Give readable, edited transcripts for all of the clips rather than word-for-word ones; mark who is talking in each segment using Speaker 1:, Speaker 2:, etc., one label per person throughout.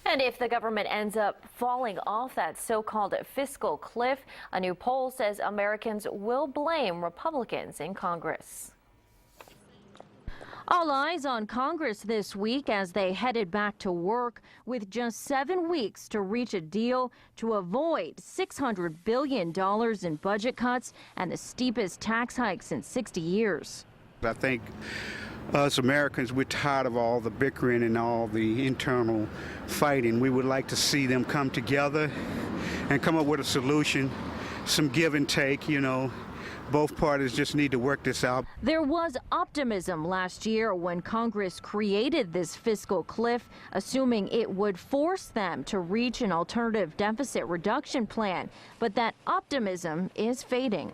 Speaker 1: And if the government ends up falling off that so-called fiscal cliff, a new poll says Americans will blame Republicans in Congress. All eyes on Congress this week as they headed back to work with just 7 weeks to reach a deal to avoid $600 billion in budget cuts and the steepest tax hikes in 60 years.
Speaker 2: I think us Americans, we're tired of all the bickering and all the internal fighting. We would like to see them come together and come up with a solution, some give and take, Both parties just need to work this out.
Speaker 1: There was optimism last year when Congress created this fiscal cliff, assuming it would force them to reach an alternative deficit reduction plan. But that optimism is fading.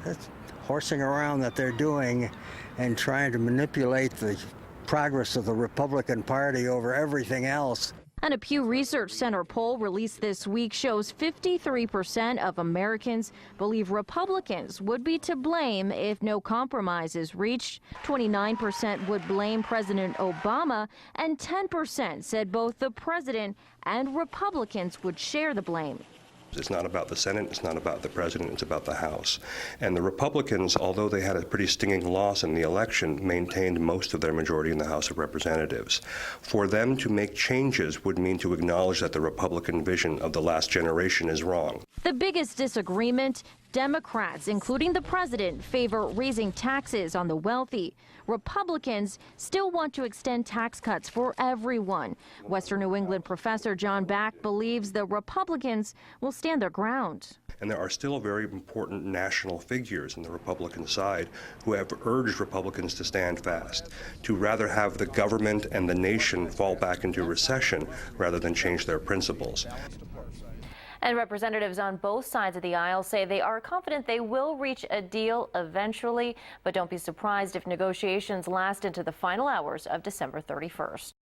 Speaker 3: That's horsing around that they're doing and trying to manipulate the progress of the Republican Party over everything else.
Speaker 1: And a Pew Research Center poll released this week shows 53% of Americans believe Republicans would be to blame if no compromise is reached. 29% would blame President Obama, and 10% said both the president and Republicans would share the blame.
Speaker 4: It's not about the Senate, it's not about the president, it's about the House. And the Republicans, although they had a pretty stinging loss in the election, maintained most of their majority in the House of Representatives. For them to make changes would mean to acknowledge that the Republican vision of the last generation is wrong.
Speaker 1: The biggest disagreement, Democrats, including the president, favor raising taxes on the wealthy. Republicans still want to extend tax cuts for everyone. Western New England professor John Back believes the Republicans will stand their ground.
Speaker 4: And there are still very important national figures in the Republican side who have urged Republicans to stand fast, to rather have the government and the nation fall back into recession rather than change their principles.
Speaker 1: And representatives on both sides of the aisle say they are confident they will reach a deal eventually, but don't be surprised if negotiations last into the final hours of December 31st.